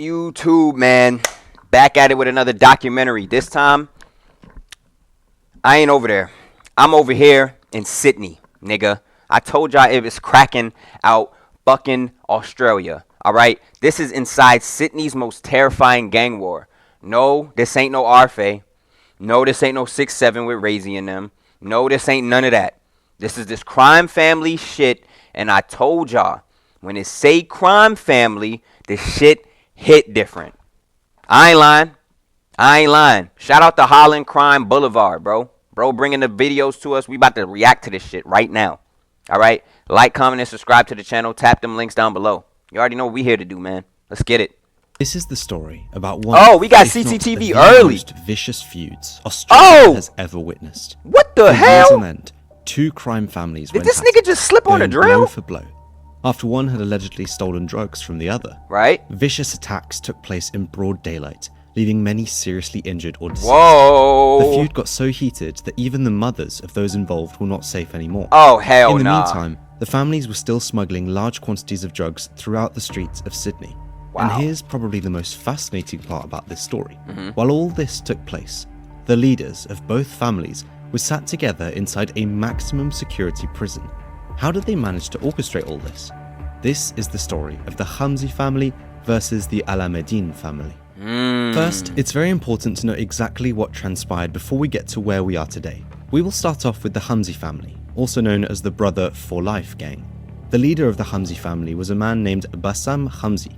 YouTube, man? Back at it with another documentary. This time, I ain't over there. I'm over here in Sydney, nigga. I told y'all it was cracking out fucking Australia. Alright? This is inside Sydney's most terrifying gang war. No, this ain't no RFA. No, this ain't no 6-7 with Razy and them. No, this ain't none of that. This is this crime family shit. And I told y'all, when it say crime family, the shit hit different. I ain't lying. Shout out to Holland Crime Boulevard, bro. Bro, bringing the videos to us. We about to react to this shit right now. All right? Like, comment, and subscribe to the channel. Tap them links down below. You already know what we here to do, man. Let's get it. This is the story about one. Oh, we got if not CCTV the early. most vicious feuds Australia has ever witnessed. What the For years hell? on end, two crime families Did went this at nigga it, just slip on a going drill? blow for blow. After one had allegedly stolen drugs from the other, Right? vicious attacks took place in broad daylight, leaving many seriously injured or deceased. Whoa. The feud got so heated that even the mothers of those involved were not safe anymore. Oh, hell In the nah. meantime, the families were still smuggling large quantities of drugs throughout the streets of Sydney. Wow. And here's probably the most fascinating part about this story. While all this took place, the leaders of both families were sat together inside a maximum security prison. How did they manage to orchestrate all this? This is the story of the Hamzi family versus the Alameddin family. First, it's very important to know exactly what transpired before we get to where we are today. We will start off with the Hamzi family, also known as the Brother for Life gang. The leader of the Hamzi family was a man named Bassam Hamzi.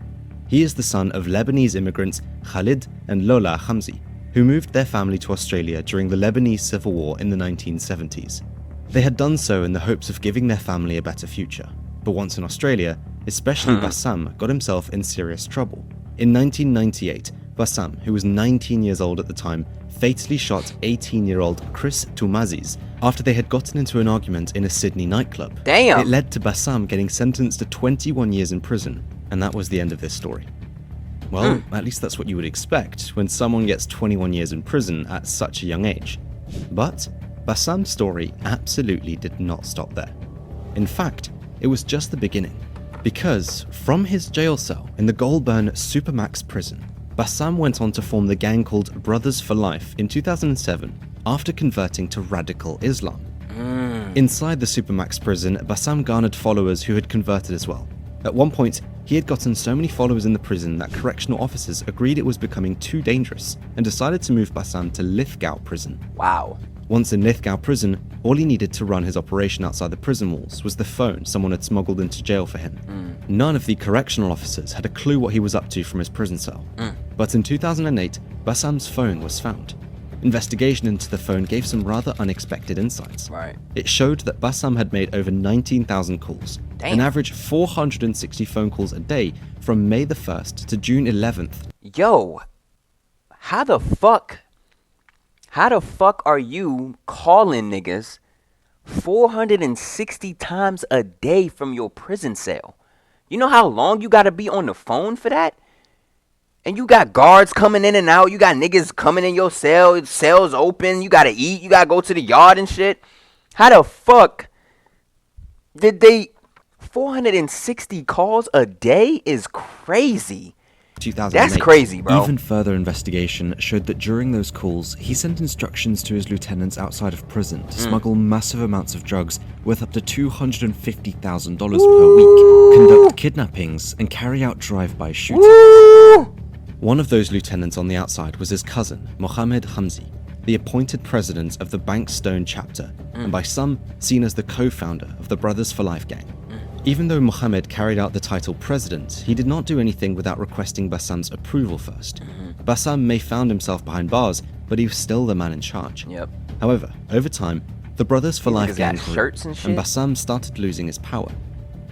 He is the son of Lebanese immigrants Khalid and Lola Hamzi, who moved their family to Australia during the Lebanese Civil War in the 1970s. They had done so in the hopes of giving their family a better future. But once in Australia, especially Bassam got himself in serious trouble. In 1998, Bassam, who was 19 years old at the time, fatally shot 18-year-old Chris Toumaziz after they had gotten into an argument in a Sydney nightclub. Damn. It led to Bassam getting sentenced to 21 years in prison, and that was the end of this story. Well, at least that's what you would expect when someone gets 21 years in prison at such a young age. But Bassam's story absolutely did not stop there. In fact, it was just the beginning. Because from his jail cell in the Goulburn Supermax prison, Bassam went on to form the gang called Brothers for Life in 2007 after converting to radical Islam. Inside the Supermax prison, Bassam garnered followers who had converted as well. At one point, he had gotten so many followers in the prison that correctional officers agreed it was becoming too dangerous and decided to move Bassam to Lithgow prison. Wow. Once in Lithgow prison, all he needed to run his operation outside the prison walls was the phone someone had smuggled into jail for him. None of the correctional officers had a clue what he was up to from his prison cell. But in 2008, Bassam's phone was found. Investigation into the phone gave some rather unexpected insights. Right. It showed that Bassam had made over 19,000 calls, an average 460 phone calls a day from May the 1st to June 11th. Yo, how the fuck are you calling niggas 460 times a day from your prison cell? You know how long you gotta be on the phone for that? And you got guards coming in and out. You got niggas coming in your cell. Cell's open. You gotta eat. You gotta go to the yard and shit. How the fuck did they... 460 calls a day is crazy. 2008. That's crazy, bro. Even further investigation showed that during those calls, he sent instructions to his lieutenants outside of prison to smuggle massive amounts of drugs worth up to $250,000 per week, conduct kidnappings, and carry out drive-by shootings. One of those lieutenants on the outside was his cousin, Mohammed Hamzi, the appointed president of the Bankstone chapter, and by some seen as the co-founder of the Brothers for Life gang. Even though Mohammed carried out the title president, he did not do anything without requesting Bassam's approval first. Bassam may found himself behind bars, but he was still the man in charge. Yep. However, over time, the Brothers for Life gang grew, shirts and shit? Bassam started losing his power.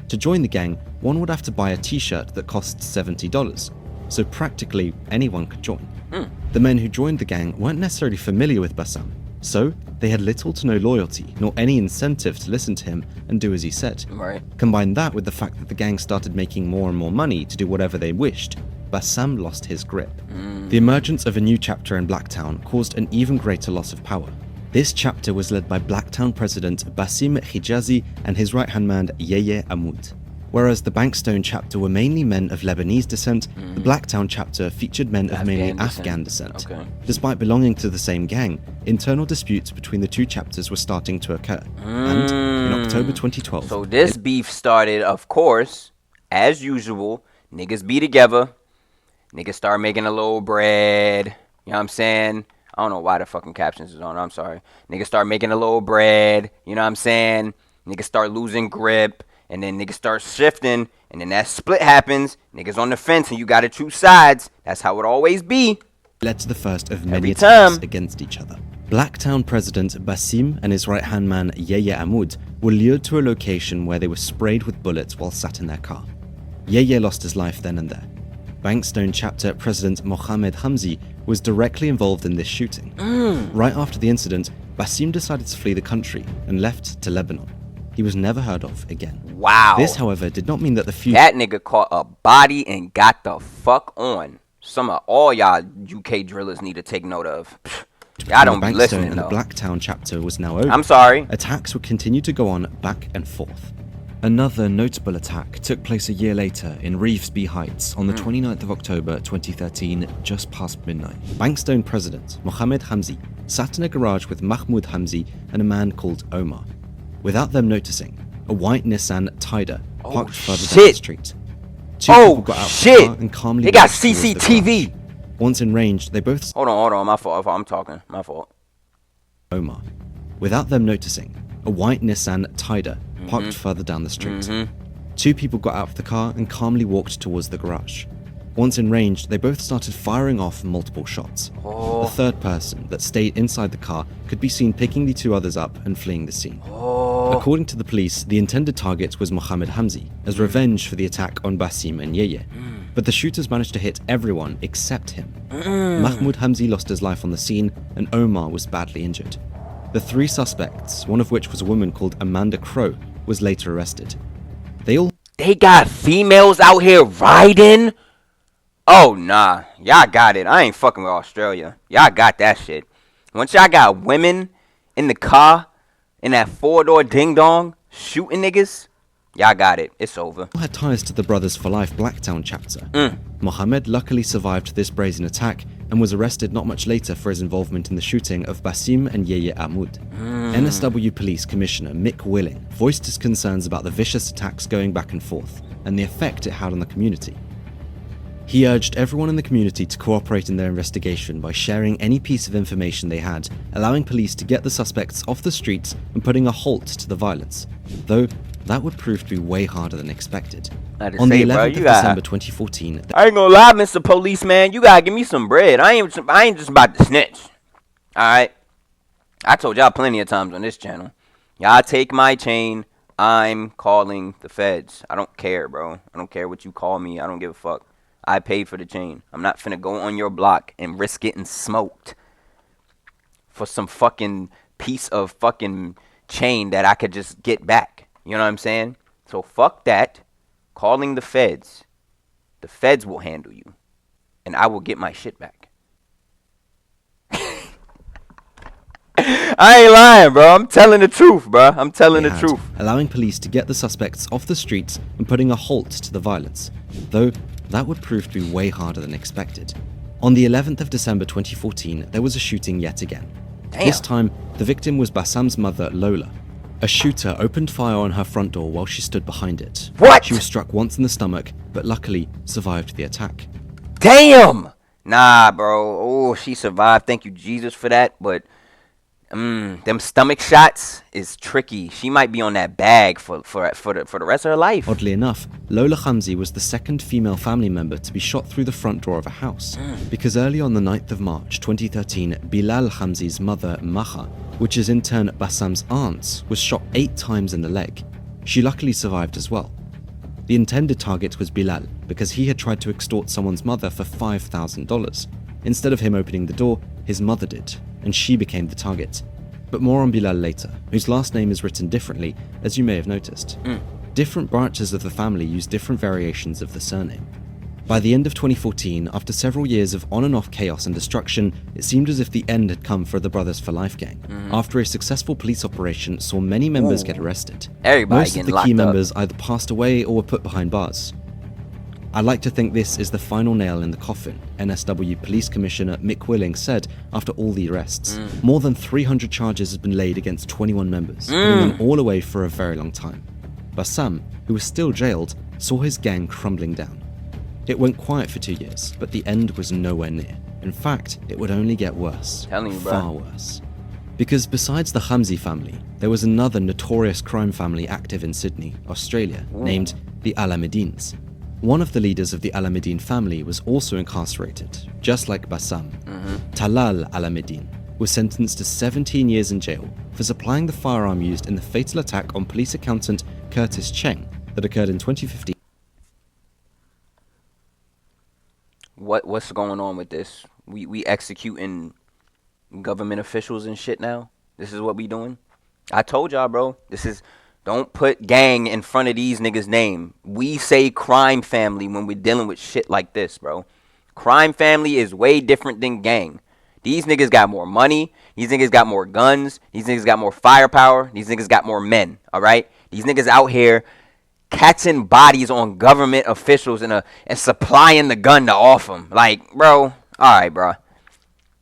To join the gang, one would have to buy a t-shirt that cost $70, so practically anyone could join. The men who joined the gang weren't necessarily familiar with Bassam, so they had little to no loyalty, nor any incentive to listen to him and do as he said. Right. Combine that with the fact that the gang started making more and more money to do whatever they wished, Bassam lost his grip. The emergence of a new chapter in Blacktown caused an even greater loss of power. This chapter was led by Blacktown president Basim Hijazi and his right-hand man Yeye Amoud. Whereas the Bankstone chapter were mainly men of Lebanese descent, the Blacktown chapter featured men of mainly Afghan descent. Okay. Despite belonging to the same gang, internal disputes between the two chapters were starting to occur. And in October 2012... So this beef started, of course, as usual, niggas be together, niggas start making a little bread, you know what I'm saying? I don't know why the fucking captions is on, I'm sorry. Niggas start making a little bread, you know what I'm saying? Niggas start losing grip. And then niggas start shifting, and then that split happens. Niggas on the fence, and you gotta choose sides. That's how it always be. Led to the first of many Every attacks time. against each other. Blacktown president BUSSIN and his right-hand man Yahya Ahmoud were lured to a location where they were sprayed with bullets while sat in their car. Yahya lost his life then and there. Bankstone chapter president Mohammed Hamzi was directly involved in this shooting. Right after the incident, BUSSIN decided to flee the country and left to Lebanon. He was never heard of again. Wow. This, however, did not mean that the feud... That nigga caught a body and got the fuck on. Some of all y'all UK drillers need to take note of. Y'all don't be listening, and though. the Blacktown chapter was now over. I'm sorry. Attacks would continue to go on back and forth. Another notable attack took place a year later in Revesby Heights on the 29th of October 2013, just past midnight. Bankstone president Mohammed Hamzi sat in a garage with Mahmoud Hamzi and a man called Omar. Without them noticing, a white Nissan Tider parked further down the street. Two people got out of the car and calmly They got walked towards the CCTV. garage. Once in range, they both... Hold on, my fault. I'm talking. My fault. Omar. Without them noticing, a white Nissan Tider parked further down the street. Two people got out of the car and calmly walked towards the garage. Once in range, they both started firing off multiple shots. The third person that stayed inside the car could be seen picking the two others up and fleeing the scene. According to the police, the intended target was Mohammed Hamzi, as revenge for the attack on Basim and Yeye. But the shooters managed to hit everyone except him. Mahmoud Hamzi lost his life on the scene, and Omar was badly injured. The three suspects, one of which was a woman called Amanda Crow, was later arrested. They got females out here riding? Oh, nah. Y'all got it. I ain't fucking with Australia. Y'all got that shit. Once y'all got women in the car, in that four-door ding-dong, shooting niggas, y'all got it. It's over. Had ties to the Brothers for Life Blacktown chapter. Mohammed luckily survived this brazen attack and was arrested not much later for his involvement in the shooting of Basim and Yeye Ahmoud. NSW Police Commissioner Mick Willing voiced his concerns about the vicious attacks going back and forth and the effect it had on the community. He urged everyone in the community to cooperate in their investigation by sharing any piece of information they had, allowing police to get the suspects off the streets and putting a halt to the violence, though that would prove to be way harder than expected. On the 11th of December 2014... I ain't gonna lie, Mr. Policeman, you gotta give me some bread. I ain't just about to snitch. Alright? I told y'all plenty of times on this channel. Y'all take my chain, I'm calling the feds. I don't care, bro. I don't care what you call me. I don't give a fuck. I paid for the chain. I'm not finna go on your block and risk getting smoked for some fucking piece of fucking chain that I could just get back. You know what I'm saying? So fuck that. Calling the feds. The feds will handle you. And I will get my shit back. I ain't lying, bro. I'm telling the truth, bro. I'm telling the truth. Allowing police to get the suspects off the streets and putting a halt to the violence, though that would prove to be way harder than expected. On the 11th of December 2014, there was a shooting yet again. This time, the victim was Bassam's mother, Lola. A shooter opened fire on her front door while she stood behind it. What? She was struck once in the stomach, but luckily survived the attack. Damn! Nah, bro. Oh, she survived. Thank you, Jesus, for that. But them stomach shots is tricky. She might be on that bag for the rest of her life. Oddly enough, Lola Hamzi was the second female family member to be shot through the front door of a house, because early on the 9th of March 2013, Bilal Hamzi's mother, Maha, which is in turn Bassam's aunt, was shot 8 times in the leg. She luckily survived as well. The intended target was Bilal, because he had tried to extort someone's mother for $5,000. Instead of him opening the door, his mother did, and she became the target. But more on Bilal later, whose last name is written differently, as you may have noticed. Different branches of the family use different variations of the surname. By the end of 2014, after several years of on and off chaos and destruction, it seemed as if the end had come for the Brothers for Life gang, after a successful police operation saw many members get arrested. Everybody Most of getting the key locked up. members either passed away or were put behind bars. "I'd like to think this is the final nail in the coffin," NSW Police Commissioner Mick Willing said after all the arrests. More than 300 charges have been laid against 21 members, putting them all away for a very long time. Bassam, who was still jailed, saw his gang crumbling down. It went quiet for 2 years, but the end was nowhere near. In fact, it would only get worse. Telling you, bro. Far worse. Because besides the Hamzi family, there was another notorious crime family active in Sydney, Australia, named the Alameddins. One of the leaders of the Alameddin family was also incarcerated, just like Bassam. Talal Alameddin was sentenced to 17 years in jail for supplying the firearm used in the fatal attack on police accountant Curtis Cheng that occurred in 2015. What's going on with this? We executing government officials and shit now? This is what we doing? I told y'all, bro. Don't put gang in front of these niggas' name. We say crime family when we're dealing with shit like this, bro. Crime family is way different than gang. These niggas got more money. These niggas got more guns. These niggas got more firepower. These niggas got more men, all right? These niggas out here catching bodies on government officials and supplying the gun to off them. Like, bro, all right, bro.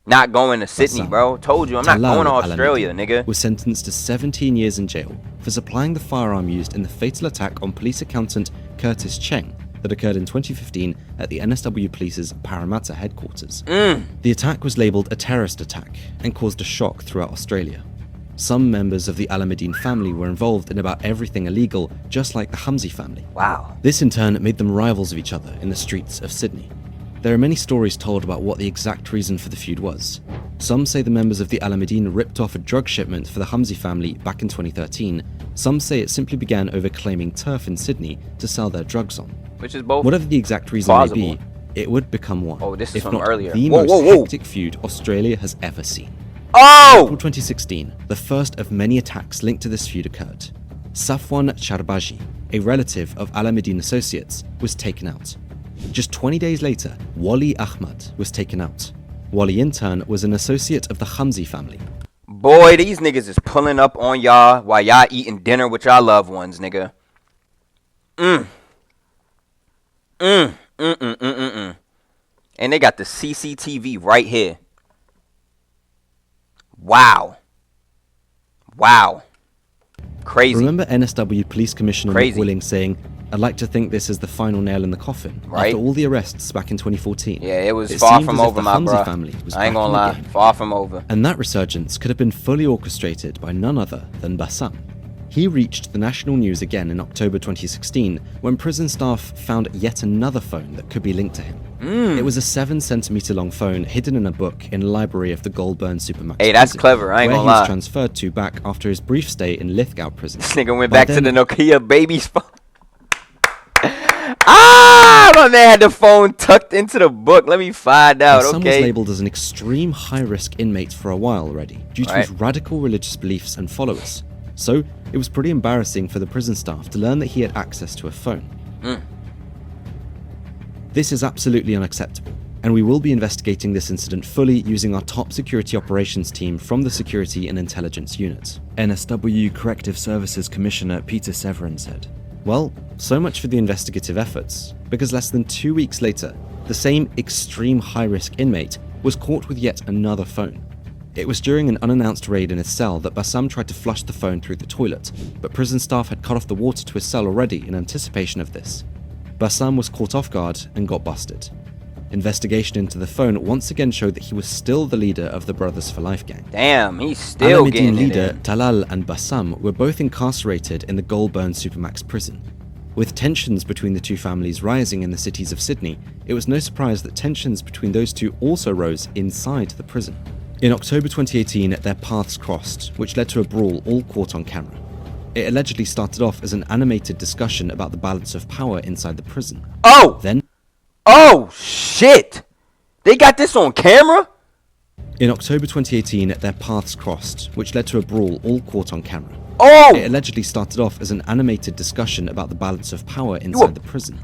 Not going to Sydney, bro. Told you, I'm not going to Australia, nigga. Was sentenced to 17 years in jail for supplying the firearm used in the fatal attack on police accountant Curtis Cheng that occurred in 2015 at the NSW Police's Parramatta headquarters. The attack was labelled a terrorist attack and caused a shock throughout Australia. Some members of the Alameddin family were involved in about everything illegal, just like the Hamzi family. Wow. This in turn made them rivals of each other in the streets of Sydney. There are many stories told about what the exact reason for the feud was. Some say the members of the Alameddin ripped off a drug shipment for the Hamzi family back in 2013. Some say it simply began over claiming turf in Sydney to sell their drugs on. Which is both. Whatever the exact reason plausible. may be, it would become one. Oh, this is if from not earlier. the Whoa, most whoa, whoa. hectic feud Australia has ever seen. Oh! April 2016, the first of many attacks linked to this feud occurred. Safwan Charbaji, a relative of Alameddin associates, was taken out. Just 20 days later, Wali Ahmad was taken out. Wali in turn was an associate of the Hamzi family. Boy, these niggas is pulling up on y'all while y'all eating dinner with y'all loved ones, nigga. And they got the CCTV right here. Wow. Wow. Crazy. Remember NSW Police Commissioner Crazy. Mick Willing saying, "I'd like to think this is the final nail in the coffin," Right. after all the arrests back in 2014. Yeah, it was far seemed from as if over, the my Hamzi bro. family was I ain't back gonna in lie. the game. Far from over. And that resurgence could have been fully orchestrated by none other than Bassam. He reached the national news again in October 2016 when prison staff found yet another phone that could be linked to him. It was a 7-centimeter long phone hidden in a book in the library of the Goulburn Supermax Hey, that's prison, clever. I ain't where gonna he was lie. transferred to back after his brief stay in Lithgow prison. This nigga went By back to then- the Nokia baby's phone. Ah, my man had the phone tucked into the book. Let me find out, Bassam was okay? labelled as an extreme high-risk inmate for a while already, due to his radical religious beliefs and followers. So, it was pretty embarrassing for the prison staff to learn that he had access to a phone. This is absolutely unacceptable, and we will be investigating this incident fully using our top security operations team from the Security and Intelligence Unit. NSW Corrective Services Commissioner Peter Severin said, "Well, so much for the investigative efforts, because less than 2 weeks later, the same extreme high-risk inmate was caught with yet another phone. It was during an unannounced raid in his cell that Bassam tried to flush the phone through the toilet, but prison staff had cut off the water to his cell already in anticipation of this. Bassam was caught off guard and got busted. Investigation into the phone once again showed that he was still the leader of the Brothers for Life gang. Damn, he's still Alameddin getting it leader in. Talal and Bassam were both incarcerated in the Goulburn Supermax prison. With tensions between the two families rising in the cities of Sydney, it was no surprise that tensions between those two also rose inside the prison. In October 2018, their paths crossed, which led to a brawl all caught on camera. It allegedly started off as an animated discussion about the balance of power inside the prison. Oh! Then, Oh, shit! They got this on camera? in October 2018, their paths crossed, which led to a brawl all caught on camera. Oh! It allegedly started off as an animated discussion about the balance of power inside the prison.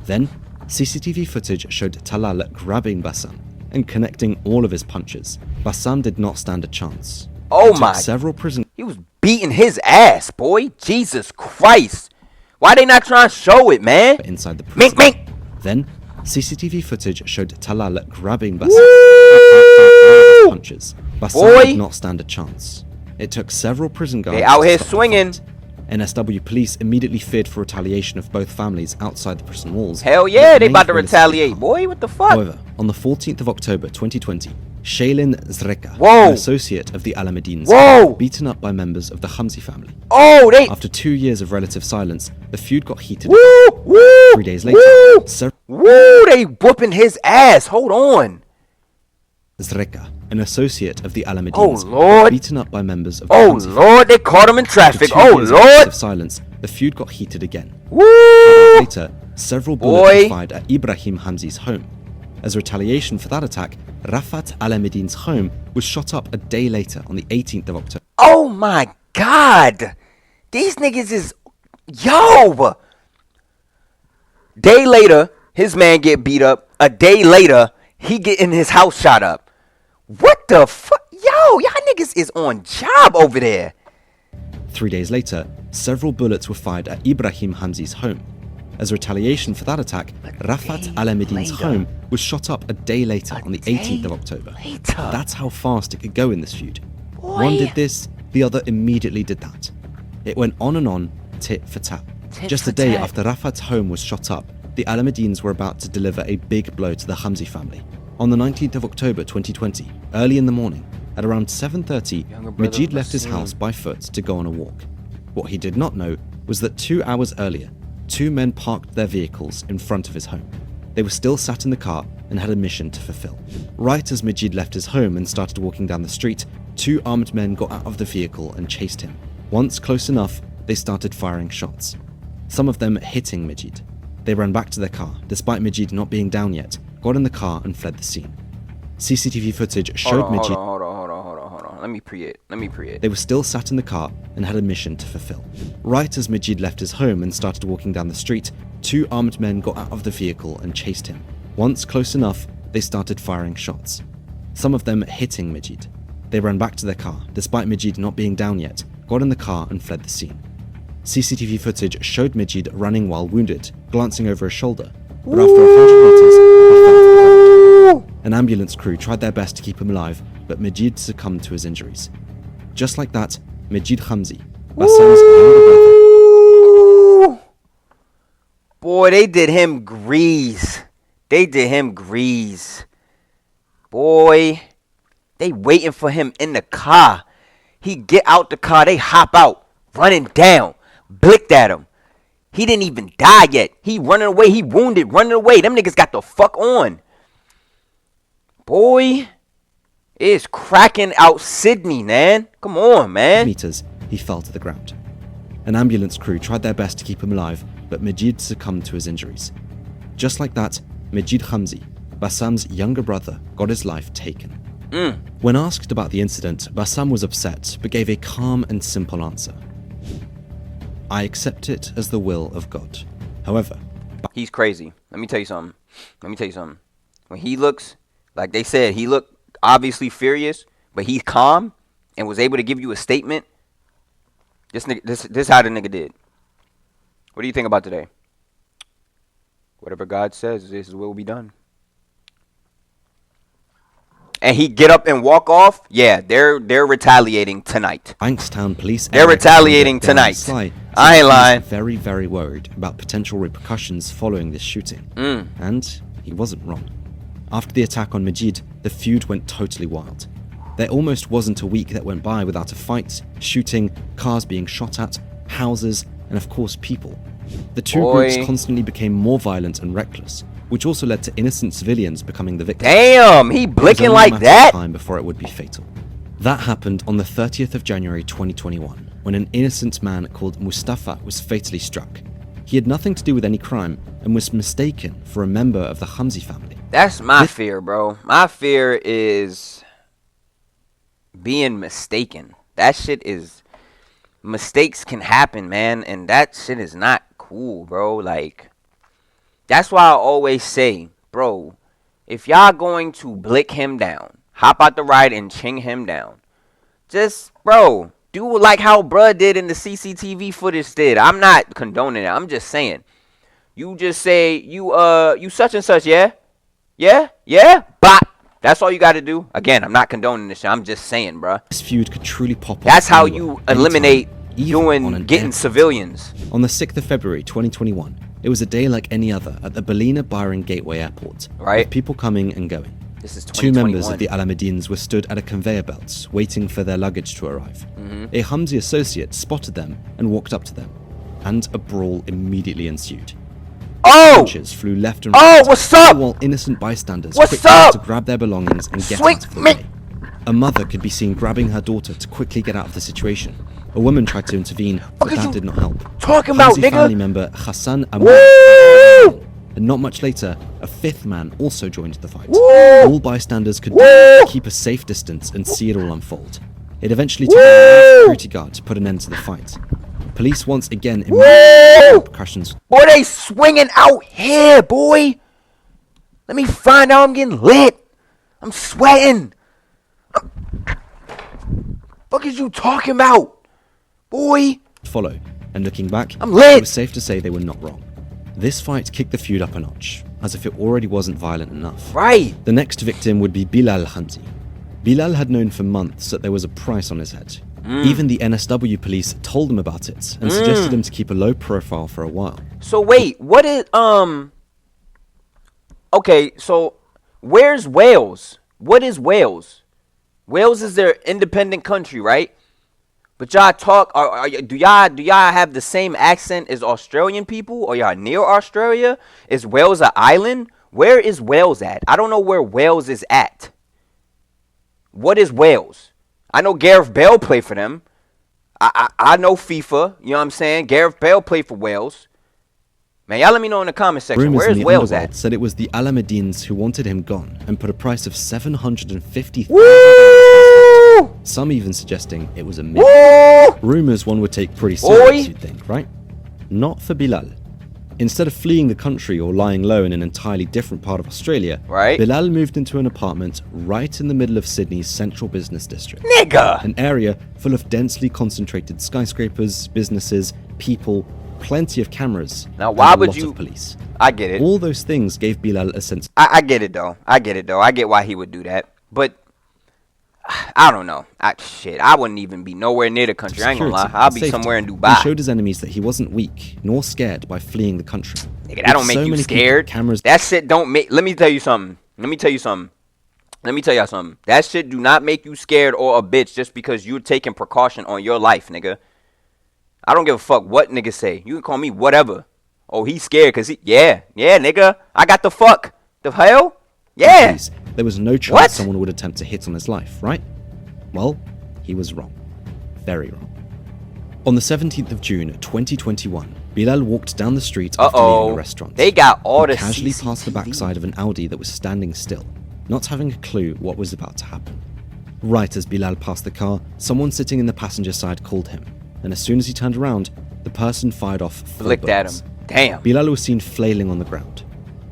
Then, CCTV footage showed Talal grabbing Bassam and connecting all of his punches. Bassam did not stand a chance. Oh It took my. several prison He was beating his ass, boy. Jesus Christ. Why they not trying to show it, man? inside the Mink, prison. mink. Then, CCTV footage showed Talal grabbing Bassam Woo! with punches. Bassam Boy. did not stand a chance. It took several prison guards They out to here stop the swinging. fight. NSW police immediately feared for retaliation of both families outside the prison walls. Hell but yeah, they remained about to relatively retaliate, calm. boy. What the fuck? However, on the 14th of October 2020, Shaylin Zreka, Whoa. an associate of the Alameddins, Whoa. beaten up by members of the Hamzi family. Oh, they. After 2 years of relative silence, the feud got heated. Woo! Woo! 3 days later, Woo! Woo! They whooping his ass. Hold on. Zreka, an associate of the Oh Alameddins, Lord. beaten up by members of the Oh Hamzi family. Lord, they caught him in After traffic. 2 Oh years of relative Lord. silence, the feud got heated again. Woo! Later, several bullets Boy. were fired at Ibrahim Hamzi's home. As retaliation for that attack, Rafat Alameddin's home was shot up a day later on the 18th of October. Oh my God. These niggas is. Yo! Day later, his man get beat up. A day later, he get in his house shot up. What the fuck? Yo, y'all niggas is on job over there. 3 days later, several bullets were fired at Ibrahim Hamzi's home. As retaliation for that attack, Rafat Alameddin's later. home was shot up a day later on the 18th of day October. later. That's how fast it could go in this feud. Boy. One did this, the other immediately did that. It went on, tit for tat. Tit Just for a day tat. after Rafat's home was shot up, the Alameddins were about to deliver a big blow to the Hamzi family. On the 19th of October 2020, early in the morning, at around 7:30, Younger brother Majid left his BUSSIN. house by foot to go on a walk. What he did not know was that 2 hours earlier, 2 men parked their vehicles in front of his home. They were still sat in the car and had a mission to fulfill. Right as Majid left his home and started walking down the street, 2 armed men got out of the vehicle and chased him. Once close enough, they started firing shots, some of them hitting Majid. They ran back to their car, despite Majid not being down yet, got in the car and fled the scene. CCTV footage showed Majid. Hold on. Let me pre it. They were still sat in the car and had a mission to fulfill. Right as Majid left his home and started walking down the street, 2 armed men got out of the vehicle and chased him. Once close enough, they started firing shots, some of them hitting Majid. They ran back to their car, despite Majid not being down yet, got in the car and fled the scene. CCTV footage showed Majid running while wounded, glancing over his shoulder, but after 100 meters, he fell to the ground. An ambulance crew tried their best to keep him alive, but Majid succumbed to his injuries. Just like that, Majid Hamzi, Bassam's younger brother. Ooh. Boy, they did him grease. Boy, they waiting for him in the car. He get out the car, they hop out, running down, blicked at him. He didn't even die yet. He running away, he wounded, running away. Them niggas got the fuck on. Boy, it's cracking out Sydney, man. Come on, man. Meters, he fell to the ground. An ambulance crew tried their best to keep him alive, but Majid succumbed to his injuries. Just like that, Majid Hamzi, Bassam's younger brother, got his life taken. When asked about the incident, Bassam was upset, but gave a calm and simple answer. I accept it as the will of God. However, He's crazy. Let me tell you something. When he looks, like they said, he looked obviously furious, but he's calm and was able to give you a statement. This is how the nigga did. What do you think about today? Whatever God says, this is what will be done. And he get up and walk off. Yeah, they're retaliating tonight. Bankstown police. They're retaliating tonight. I ain't lying. Very, very worried about potential repercussions following this shooting. And he wasn't wrong. After the attack on Majid, the feud went totally wild. There almost wasn't a week that went by without a fight, shooting, cars being shot at, houses, and of course people. The two groups constantly became more violent and reckless, which also led to innocent civilians becoming the victims. Damn, he blicking like that? Time before it would be fatal. That happened on the 30th of January 2021, when an innocent man called Mustafa was fatally struck. He had nothing to do with any crime and was mistaken for a member of the Hamzi family. That's my fear, bro. My fear is being mistaken. That shit is... Mistakes can happen, man, and that shit is not cool, bro. Like, That's why I always say, bro, if y'all going to blick him down, hop out the ride and ching him down. Just, bro, do like how bruh did in the CCTV footage did. I'm not condoning it. I'm just saying. You just say, you such and such, yeah? Yeah? Bop. That's all you got to do. Again, I'm not condoning this shit. I'm just saying, bruh. This feud could truly pop off. That's how anywhere, you eliminate anytime, getting civilians. On the 6th of February 2021, it was a day like any other at the Berliner Byron Gateway Airport, right? With people coming and going. This is 2 members of the Alamedines were stood at a conveyor belt, waiting for their luggage to arrive. A Hamzi associate spotted them and walked up to them, and a brawl immediately ensued. Punches flew left and right. Oh, what's up? While innocent bystanders What's quickly up? to grab their belongings and get out of the way. A mother could be seen grabbing her daughter to quickly get out of the situation. A woman tried to intervene, but that did not help. Talking about, Hamzi nigga. family member Hassan and not much later, a 5th man also joined the fight. All bystanders could keep a safe distance and see it all unfold. It eventually took a security guard to put an end to the fight. Police once again immediately repercussions. Boy, they swinging out here, boy. Let me find out I'm getting lit. I'm sweating. Fuck is you talking about, boy? Follow, and looking back, I'm lit. It was safe to say they were not wrong. This fight kicked the feud up a notch, as if it already wasn't violent enough. Right. The next victim would be Bilal Hamzi. Bilal had known for months that there was a price on his head. Even the NSW police told him about it and suggested him to keep a low profile for a while. So wait, what is okay, so where's Wales? What is Wales? Wales is their independent country, right? But y'all talk, do y'all have the same accent as Australian people? Or y'all near Australia? Is Wales an island? Where is Wales at? I don't know where Wales is at. What is Wales? I know Gareth Bale played for them. I know FIFA. You know what I'm saying? Gareth Bale played for Wales. Man, y'all let me know in the comment section. Rumors Where in is the Wales underworld at? said it was the Alamedines who wanted him gone and put a price of $750,000. Woo! Some even suggesting it was a myth. Woo! Rumors one would take pretty Oi! serious, you'd think, right? Not for Bilal. Instead of fleeing the country or lying low in an entirely different part of Australia, Right. Bilal moved into an apartment right in the middle of Sydney's central business district. Nigga! An area full of densely concentrated skyscrapers, businesses, people, plenty of cameras, Now, and why a would lot you- of police. I get it. All those things gave Bilal a sense. I get it though. I get why he would do that. But I don't know. I wouldn't even be nowhere near the country. I ain't gonna lie. security I'll and be safety. somewhere in He Dubai. showed his enemies that he wasn't weak nor scared by fleeing the country. Nigga, With that don't make so you many people, scared. cameras. That shit don't make. Let me tell you something. That shit do not make you scared or a bitch just because you're taking precaution on your life, nigga. I don't give a fuck what niggas say. You can call me whatever. Oh, he's scared because yeah, nigga. I got the fuck. The hell? Yeah. Please, there was no chance What? someone would attempt to hit on his life, right? Well, he was wrong. Very wrong. On the 17th of June 2021, Bilal walked down the street after leaving a restaurant. They got all He the casually passed the CCTV. backside of an Audi that was standing still, not having a clue what was about to happen. Right as Bilal passed the car, someone sitting in the passenger side called him, and as soon as he turned around, the person fired off 4 Looked at bullets. him. Damn. Bilal was seen flailing on the ground.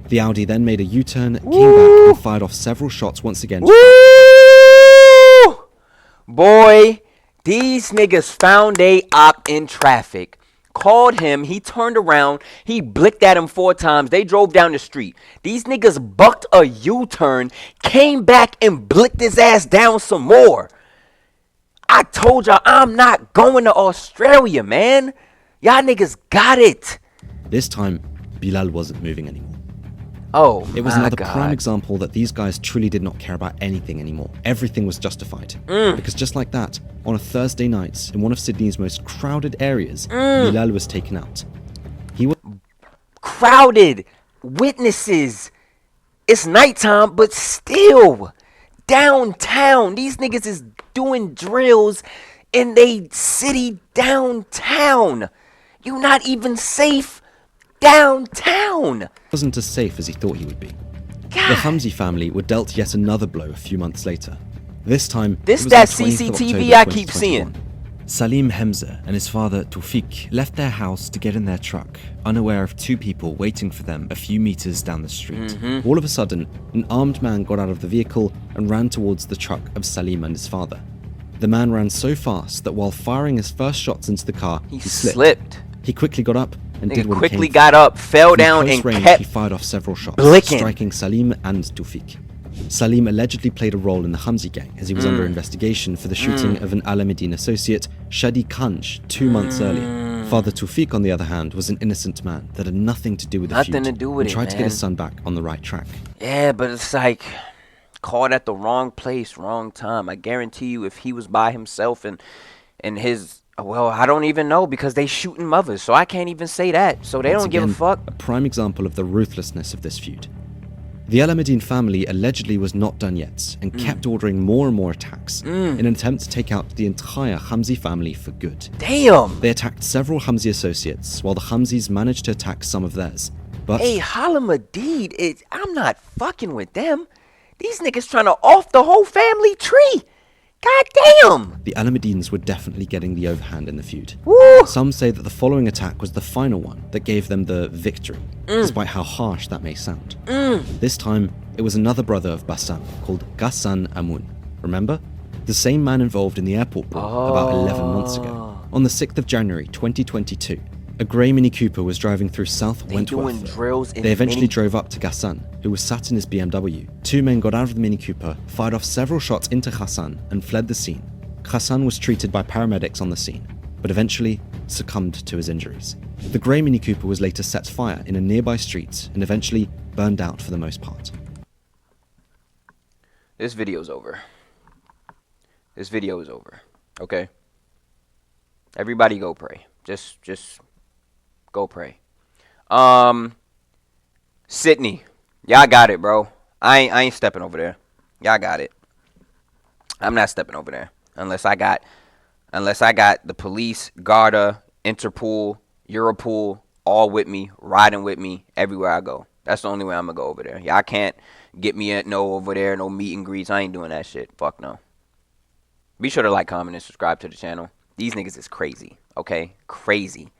The Audi then made a U-turn, came back, and fired off several shots once again. Woo! Boy, these niggas found they op in traffic. Called him, he turned around, he blicked at him 4 times, they drove down the street. These niggas bucked a U-turn, came back and blicked his ass down some more. I told y'all I'm not going to Australia, man. Y'all niggas got it. This time, Bilal wasn't moving anymore. Oh, It was my another God. prime example that these guys truly did not care about anything anymore. Everything was justified. Because just like that, on a Thursday night, in one of Sydney's most crowded areas, Bilal was taken out. He was Crowded witnesses. It's nighttime, but still downtown. These niggas is doing drills in they city downtown. You not even safe downtown. wasn't as safe as he thought he would be. The God. Hamzi family were dealt yet another blow a few months later. This time, This it was that on the 20th of CCTV October I keep 2021. Salim Hemza and his father Tawfik left their house to get in their truck, unaware of two people waiting for them a few meters down the street. All of a sudden, an armed man got out of the vehicle and ran towards the truck of Salim and his father. The man ran so fast that while firing his first shots into the car, he slipped. He quickly got up and did what he quickly came got up, fell From down, close and range, kept he fired off several shots, blicking. striking Salim and Tawfik. Salim allegedly played a role in the Hamzi gang as he was under investigation for the shooting of an Alameddin associate, Shadi Kanj, 2 months earlier. Father Tawfik, on the other hand, was an innocent man that had nothing to do with the feud and tried to get his son back on the right track. Yeah, but it's like caught at the wrong place, wrong time. I guarantee you, if he was by himself and his, well, I don't even know, because they shooting mothers, so I can't even say that. So they Once don't give a again, fuck. A prime example of the ruthlessness of this feud. The Alameddin family allegedly was not done yet and kept ordering more and more attacks in an attempt to take out the entire Hamzi family for good. Damn. They attacked several Hamzi associates while the Hamzis managed to attack some of theirs. But Hey, Alameddin, I'm not fucking with them. These niggas trying to off the whole family tree. God damn. the Alameddins were definitely getting the overhand in the feud. Woo. Some say that the following attack was the final one that gave them the victory, despite how harsh that may sound. This time, it was another brother of BUSSIN called Ghassan Amoun. Remember? The same man involved in the airport brawl about 11 months ago. On the 6th of January 2022, a grey Mini Cooper was driving through South Wentworth. They eventually drove up to Ghassan, who was sat in his BMW. Two men got out of the Mini Cooper, fired off several shots into Ghassan, and fled the scene. Ghassan was treated by paramedics on the scene, but eventually succumbed to his injuries. The grey Mini Cooper was later set fire in a nearby street and eventually burned out for the most part. This video's over. This video is over. Okay? Everybody go pray. Just go pray. Sydney. Y'all got it, bro. I ain't stepping over there. Y'all got it. I'm not stepping over there. Unless I got the police, Garda, Interpol, Europol all with me, riding with me everywhere I go. That's the only way I'm gonna go over there. Y'all can't get me at no over there, no meet and greets. I ain't doing that shit. Fuck no. Be sure to like, comment, and subscribe to the channel. These niggas is crazy. Okay? Crazy.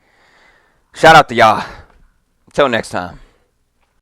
Shout out to y'all. Until next time.